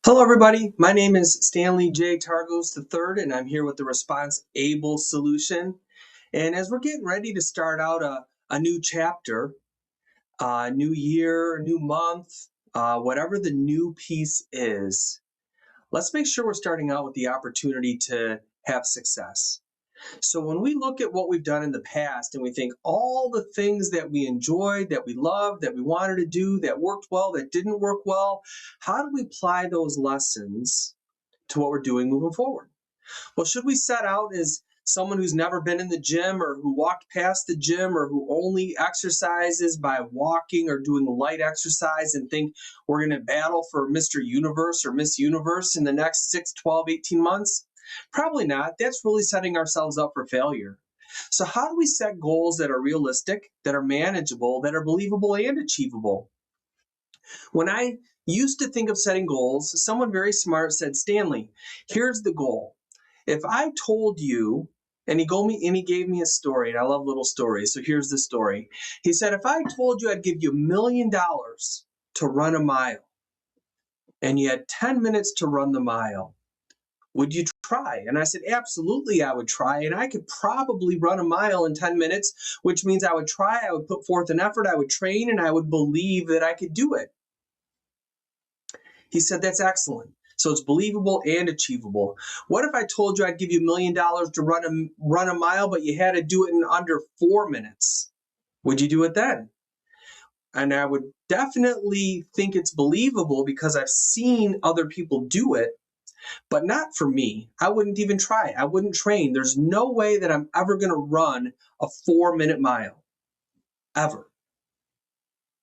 Hello, everybody. My name is Stanley J. Targos III, and I'm here with the Response Able solution. And as we're getting ready to start out a new chapter, new year, new month, whatever the new piece is, let's make sure we're starting out with the opportunity to have success. So when we look at what we've done in the past and we think all the things that we enjoyed, that we loved, that we wanted to do, that worked well, that didn't work well, how do we apply those lessons to what we're doing moving forward? Well, should we set out as someone who's never been in the gym or who walked past the gym or who only exercises by walking or doing light exercise and think we're going to battle for Mr. Universe or Miss Universe in the next 6, 12, 18 months? Probably not. That's really setting ourselves up for failure. So, how do we set goals that are realistic, that are manageable, that are believable and achievable? When I used to think of setting goals, someone very smart said, Stanley, here's the goal. If I told you, and he gave me a story, and I love little stories, so here's the story. He said, if I told you I'd give you $1,000,000 to run a mile, and you had 10 minutes to run the mile, would you try? And I said, absolutely, I would try. And I could probably run a mile in 10 minutes, which means I would try, I would put forth an effort, I would train, and I would believe that I could do it. He said, that's excellent. So it's believable and achievable. What if I told you I'd give you $1,000,000 to run a mile, but you had to do it in under 4 minutes? Would you do it then? And I would definitely think it's believable because I've seen other people do it, but not for me. I wouldn't even try. I wouldn't train. There's no way that I'm ever going to run a 4-minute mile, ever.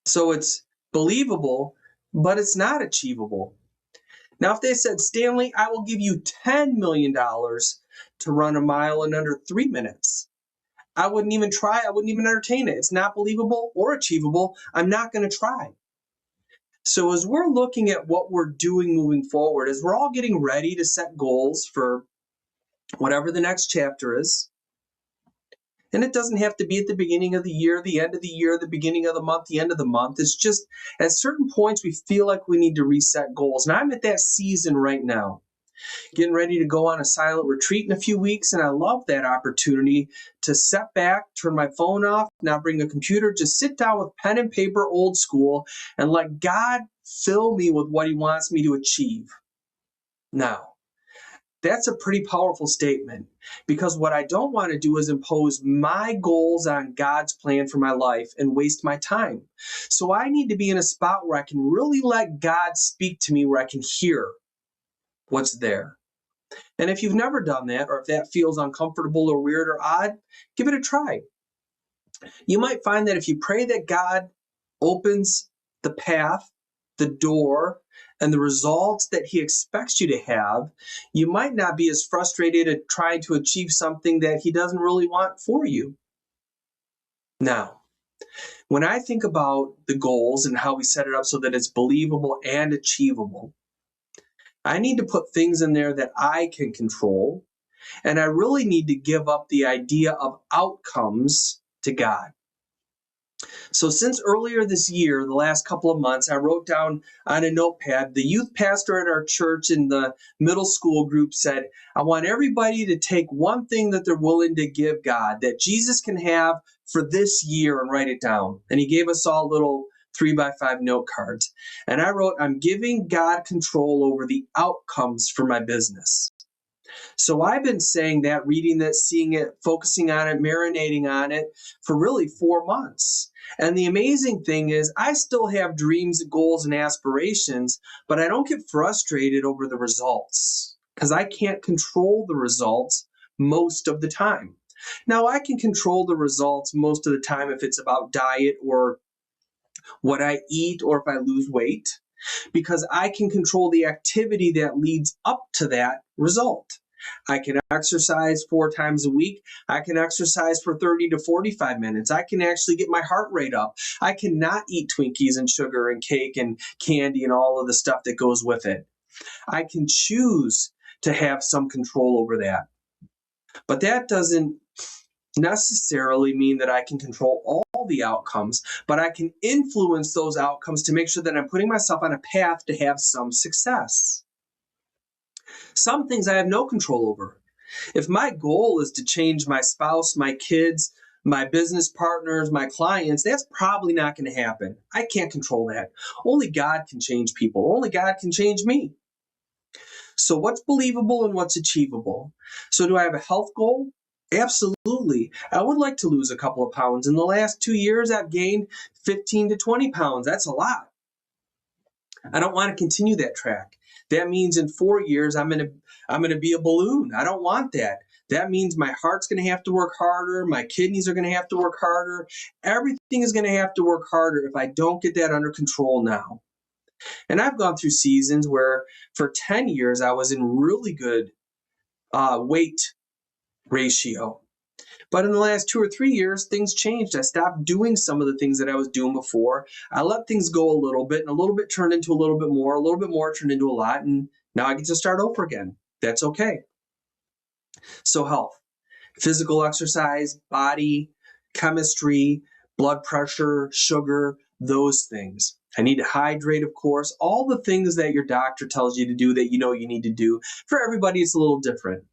So it's believable, but it's not achievable. Now, if they said, Stanley, I will give you $10,000,000 to run a mile in under 3 minutes, I wouldn't even try. I wouldn't even entertain it. It's not believable or achievable. I'm not going to try. So as we're looking at what we're doing moving forward, as we're all getting ready to set goals for whatever the next chapter is, and it doesn't have to be at the beginning of the year, the end of the year, the beginning of the month, the end of the month. It's just at certain points we feel like we need to reset goals. And I'm at that season right now, getting ready to go on a silent retreat in a few weeks. And I love that opportunity to step back, turn my phone off, not bring a computer, just sit down with pen and paper, old school, and let God fill me with what he wants me to achieve. Now, that's a pretty powerful statement because what I don't want to do is impose my goals on God's plan for my life and waste my time. So I need to be in a spot where I can really let God speak to me, where I can hear what's there. And if you've never done that, or if that feels uncomfortable or weird or odd, give it a try. You might find that if you pray that God opens the path, the door, and the results that he expects you to have, you might not be as frustrated at trying to achieve something that he doesn't really want for you. Now, when I think about the goals and how we set it up so that it's believable and achievable, I need to put things in there that I can control, and I really need to give up the idea of outcomes to God. So since earlier this year, the last couple of months, I wrote down on a notepad, the youth pastor at our church in the middle school group said, I want everybody to take one thing that they're willing to give God, that Jesus can have for this year, and write it down. And he gave us all little 3x5 note cards. And I wrote, I'm giving God control over the outcomes for my business. So I've been saying that, reading that, seeing it, focusing on it, marinating on it for really 4 months. And the amazing thing is I still have dreams, goals, and aspirations, but I don't get frustrated over the results because I can't control the results most of the time. Now, I can control the results most of the time if it's about diet or what I eat or if I lose weight, because I can control the activity that leads up to that result. I can exercise 4 times a week. I can exercise for 30 to 45 minutes. I can actually get my heart rate up. I cannot eat Twinkies and sugar and cake and candy and all of the stuff that goes with it. I can choose to have some control over that. But that doesn't necessarily mean that I can control all the outcomes, but I can influence those outcomes to make sure that I'm putting myself on a path to have some success. Some things I have no control over. If my goal is to change my spouse, my kids, my business partners, my clients, that's probably not going to happen. I can't control that. Only God can change people. Only God can change me. So what's believable and what's achievable? So do I have a health goal? Absolutely. I would like to lose a couple of pounds. In the last 2 years, I've gained 15 to 20 pounds. That's a lot. I don't want to continue that track. That means in 4 years, I'm gonna be a balloon. I don't want that. That means my heart's going to have to work harder. My kidneys are going to have to work harder. Everything is going to have to work harder if I don't get that under control now. And I've gone through seasons where for 10 years, I was in really good weight ratio. But in the last 2 or 3 years, things changed. I stopped doing some of the things that I was doing before. I let things go a little bit, and a little bit turned into a little bit more turned into a lot, and now I get to start over again. That's okay. So health, physical exercise, body, chemistry, blood pressure, sugar, those things. I need to hydrate, of course, all the things that your doctor tells you to do that you know you need to do. For everybody, it's a little different.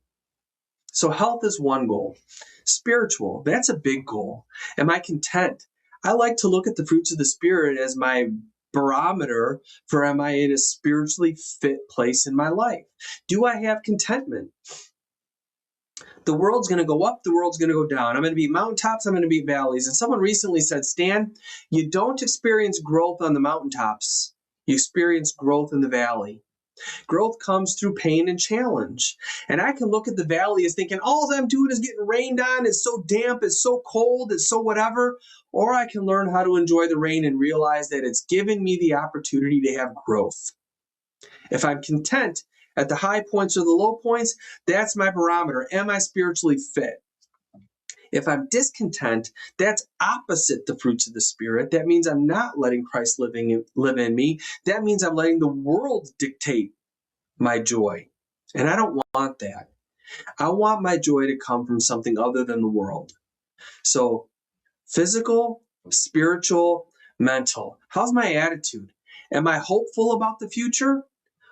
So health is one goal. Spiritual, that's a big goal. Am I content? I like to look at the fruits of the Spirit as my barometer for am I in a spiritually fit place in my life? Do I have contentment? The world's going to go up, the world's going to go down. I'm going to be mountaintops, I'm going to be valleys. And someone recently said, Stan, you don't experience growth on the mountaintops. You experience growth in the valley. Growth comes through pain and challenge. And I can look at the valley as thinking, all I'm doing is getting rained on. It's so damp, it's so cold, it's so whatever. Or I can learn how to enjoy the rain and realize that it's given me the opportunity to have growth. If I'm content at the high points or the low points, that's my barometer. Am I spiritually fit? If I'm discontent, that's opposite the fruits of the Spirit. That means I'm not letting Christ live in me. That means I'm letting the world dictate my joy. And I don't want that. I want my joy to come from something other than the world. So physical, spiritual, mental. How's my attitude? Am I hopeful about the future?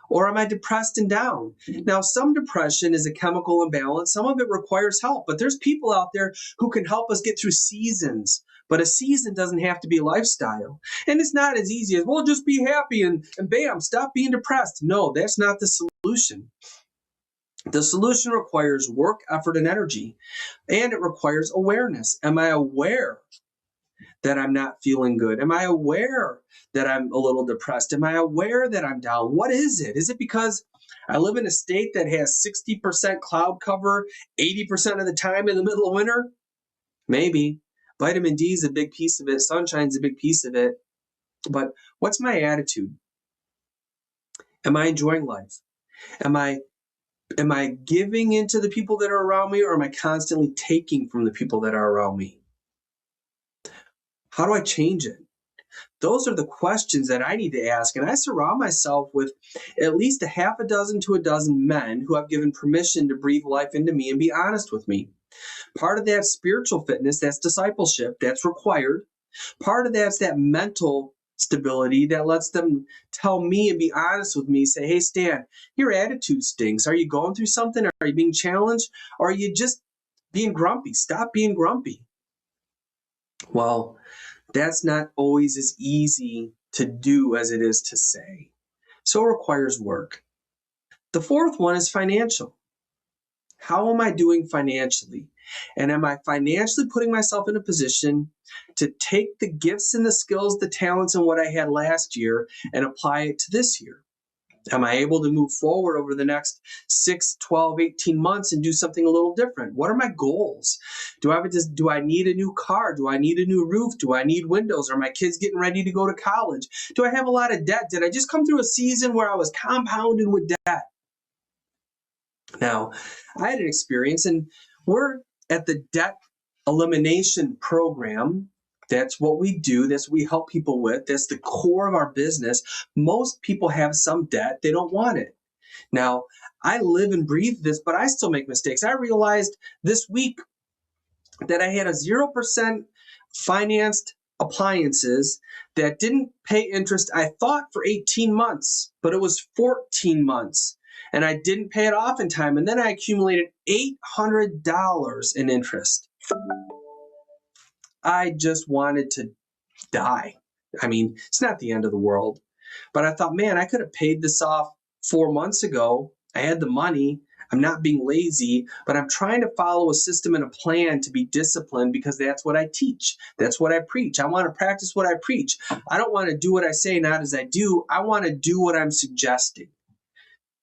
Or am I depressed and down? Now, some depression is a chemical imbalance. Some of it requires help, but there's people out there who can help us get through seasons. But a season doesn't have to be a lifestyle. And it's not as easy as, well, just be happy and bam, stop being depressed. No, that's not the solution. The solution requires work, effort, and energy. And it requires awareness. Am I aware that I'm not feeling good? Am I aware that I'm a little depressed? Am I aware that I'm down? What is it? Is it because I live in a state that has 60% cloud cover 80% of the time in the middle of winter? Maybe. Vitamin D is a big piece of it. Sunshine's a big piece of it. But what's my attitude? Am I enjoying life? Am I giving into the people that are around me, or am I constantly taking from the people that are around me? How do I change it? Those are the questions that I need to ask. And I surround myself with at least a half a dozen to a dozen men who have given permission to breathe life into me and be honest with me. Part of that's spiritual fitness, that's discipleship, that's required. Part of that's that mental stability that lets them tell me and be honest with me, say, hey, Stan, your attitude stinks. Are you going through something? Are you being challenged? Or are you just being grumpy? Stop being grumpy. Well, that's not always as easy to do as it is to say. So it requires work. The fourth one is financial. How am I doing financially? And am I financially putting myself in a position to take the gifts and the skills, the talents, and what I had last year and apply it to this year? Am I able to move forward over the next 6, 12, 18 months and do something a little different? What are my goals? Do I need a new car? Do I need a new roof? Do I need windows? Are my kids getting ready to go to college? Do I have a lot of debt? Did I just come through a season where I was compounded with debt? Now, I had an experience, and we're at the debt elimination program. That's what we do. That's what we help people with. That's the core of our business. Most people have some debt. They don't want it. Now, I live and breathe this, but I still make mistakes. I realized this week that I had a 0% financed appliances that didn't pay interest, I thought, for 18 months, but it was 14 months. and I didn't pay it off in time. And then I accumulated $800 in interest. I just wanted to die. I mean, it's not the end of the world. But I thought, man, I could have paid this off 4 months ago. I had the money. I'm not being lazy, but I'm trying to follow a system and a plan to be disciplined because that's what I teach. That's what I preach. I want to practice what I preach. I don't want to do what I say, not as I do. I want to do what I'm suggesting.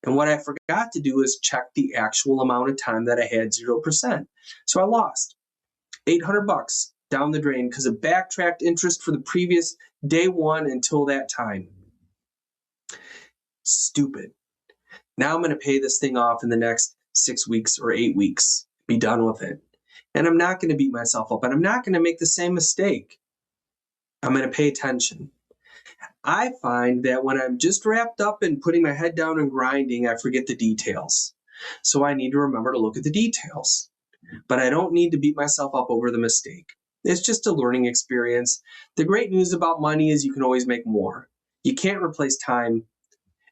And what I forgot to do is check the actual amount of time that I had 0%. So I lost $800 down the drain because of backtracked interest for the previous day one until that time. Stupid. Now I'm going to pay this thing off in the next 6 weeks or 8 weeks. Be done with it. And I'm not going to beat myself up, and I'm not going to make the same mistake. I'm going to pay attention. I find that when I'm just wrapped up in putting my head down and grinding, I forget the details. So I need to remember to look at the details. But I don't need to beat myself up over the mistake. It's just a learning experience. The great news about money is you can always make more. You can't replace time.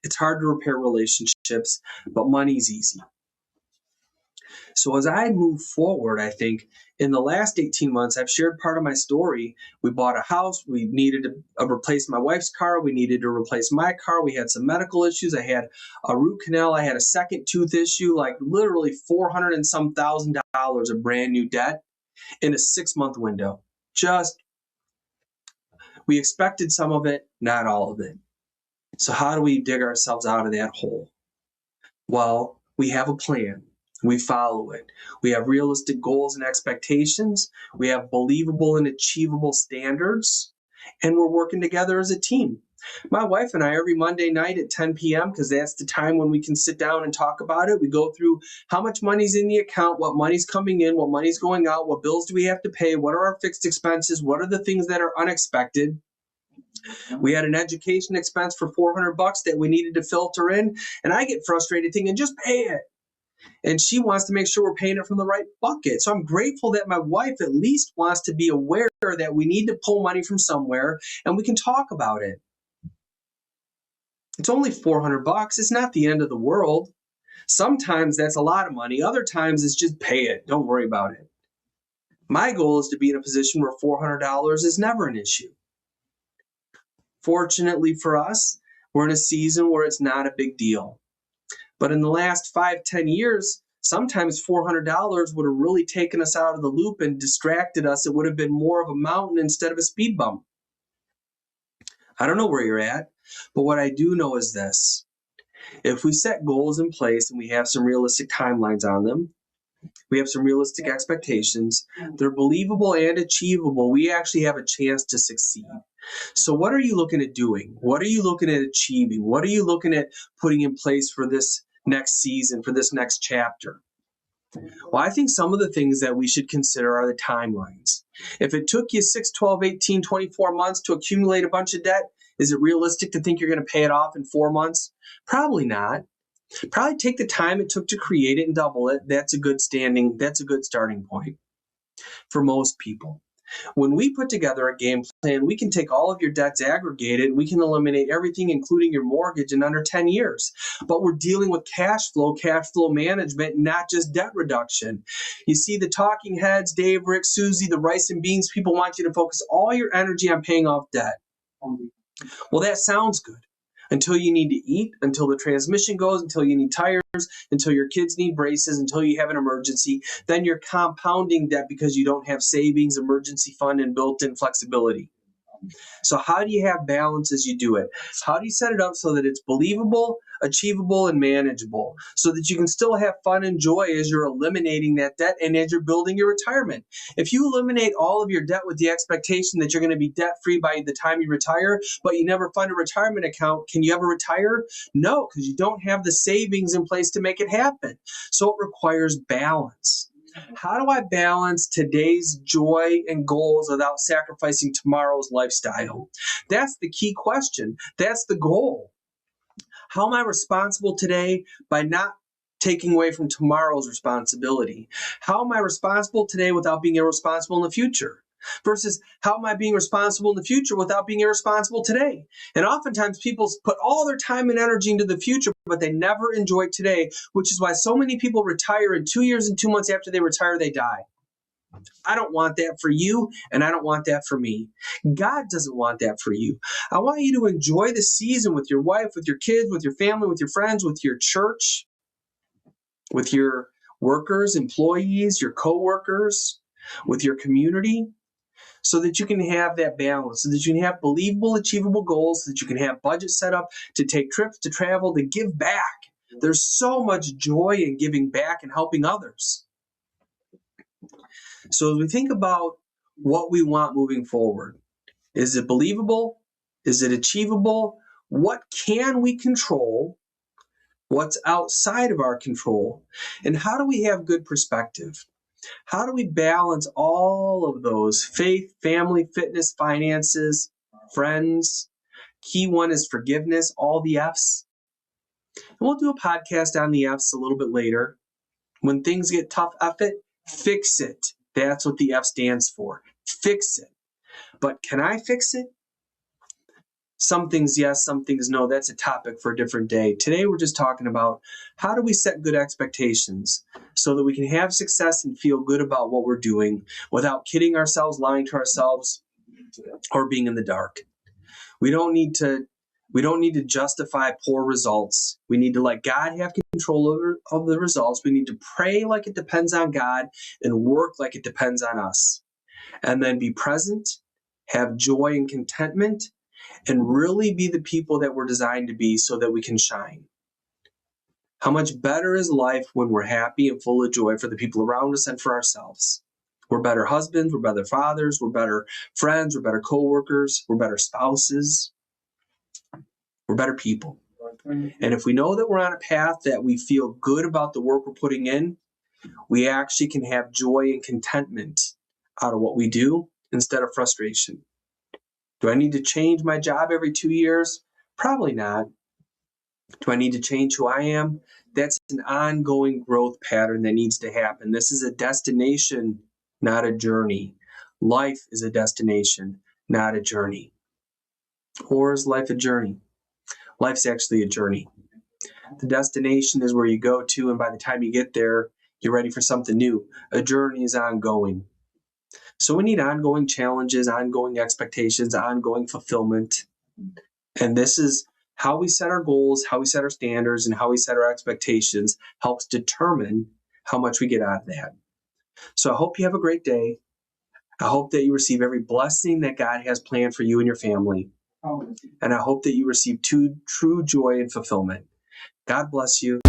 It's hard to repair relationships, but money's easy. So as I move forward, I think in the last 18 months, I've shared part of my story. We bought a house. We needed to replace my wife's car. We needed to replace my car. We had some medical issues. I had a root canal. I had a second tooth issue, like literally $400 and some thousand dollars of brand new debt in a 6-month window. We expected some of it, not all of it. So how do we dig ourselves out of that hole? Well, we have a plan. We follow it. We have realistic goals and expectations. We have believable and achievable standards. And we're working together as a team. My wife and I, every Monday night at 10 p.m., because that's the time when we can sit down and talk about it, we go through how much money's in the account, what money's coming in, what money's going out, what bills do we have to pay, what are our fixed expenses, what are the things that are unexpected. We had an education expense for $400 that we needed to filter in, and I get frustrated thinking, just pay it. And she wants to make sure we're paying it from the right bucket. So I'm grateful that my wife at least wants to be aware that we need to pull money from somewhere and we can talk about it. It's only $400. It's not the end of the world. Sometimes that's a lot of money. Other times it's just pay it. Don't worry about it. My goal is to be in a position where $400 is never an issue. Fortunately for us, we're in a season where it's not a big deal. But in the last 5-10 years, sometimes $400 would have really taken us out of the loop and distracted us. It would have been more of a mountain instead of a speed bump. I don't know where you're at, but what I do know is this. If we set goals in place and we have some realistic timelines on them, we have some realistic expectations, they're believable and achievable, we actually have a chance to succeed. So what are you looking at doing? What are you looking at achieving? What are you looking at putting in place for this next season, for this next chapter? Well, I think some of the things that we should consider are the timelines. If it took you 6, 12, 18, 24 months to accumulate a bunch of debt, is it realistic to think you're going to pay it off in 4 months? Probably not. Probably take the time it took to create it and double it. That's a good starting point for most people. When we put together a game plan, we can take all of your debts aggregated, and we can eliminate everything, including your mortgage, in under 10 years. But we're dealing with cash flow management, not just debt reduction. You see, the talking heads, Dave, Rick, Susie, the rice and beans people want you to focus all your energy on paying off debt. Well, that sounds good. Until you need to eat, until the transmission goes, until you need tires, until your kids need braces, until you have an emergency, then you're compounding debt because you don't have savings, emergency fund, and built-in flexibility. So how do you have balance as you do it? How do you set it up so that it's believable, achievable, and manageable, so that you can still have fun and joy as you're eliminating that debt and as you're building your retirement? If you eliminate all of your debt with the expectation that you're going to be debt-free by the time you retire, but you never fund a retirement account, can you ever retire? No, because you don't have the savings in place to make it happen. So it requires balance. How do I balance today's joy and goals without sacrificing tomorrow's lifestyle? That's the key question. That's the goal. How am I responsible today by not taking away from tomorrow's responsibility? How am I responsible today without being irresponsible in the future? Versus how am I being responsible in the future without being irresponsible today? And oftentimes people put all their time and energy into the future, but they never enjoy today, which is why so many people retire, and 2 years and 2 months after they retire, they die. I don't want that for you, and I don't want that for me. God doesn't want that for you. I want you to enjoy the season with your wife, with your kids, with your family, with your friends, with your church, with your workers, employees, your coworkers, with your community, so that you can have that balance, so that you can have believable, achievable goals, so that you can have budget set up to take trips, to travel, to give back. There's so much joy in giving back and helping others. So as we think about what we want moving forward, is it believable? Is it achievable? What can we control? What's outside of our control? And how do we have good perspective? How do we balance all of those? Faith, family, fitness, finances, friends. Key one is forgiveness, all the F's. And we'll do a podcast on the F's a little bit later. When things get tough, F it, fix it. That's what the F stands for. Fix it. But can I fix it? Some things yes, some things no. That's a topic for a different day. Today we're just talking about how do we set good expectations so that we can have success and feel good about what we're doing without kidding ourselves, lying to ourselves, or being in the dark. We don't need to justify poor results. We need to let God have control of the results. We need to pray like it depends on God and work like it depends on us. And then be present, have joy and contentment, and really be the people that we're designed to be so that we can shine. How much better is life when we're happy and full of joy for the people around us and for ourselves? We're better husbands, we're better fathers, we're better friends, we're better co-workers, we're better spouses, we're better people. And if we know that we're on a path that we feel good about the work we're putting in, we actually can have joy and contentment out of what we do instead of frustration. Do I need to change my job every 2 years? Probably not. Do I need to change who I am? That's an ongoing growth pattern that needs to happen. This is a destination, not a journey. Life is a destination, not a journey. Or is life a journey? Life's actually a journey. The destination is where you go to, and by the time you get there, you're ready for something new. A journey is ongoing. So we need ongoing challenges, ongoing expectations, ongoing fulfillment. And this is how we set our goals, how we set our standards, and how we set our expectations helps determine how much we get out of that. So I hope you have a great day. I hope that you receive every blessing that God has planned for you and your family. And I hope that you receive true joy and fulfillment. God bless you.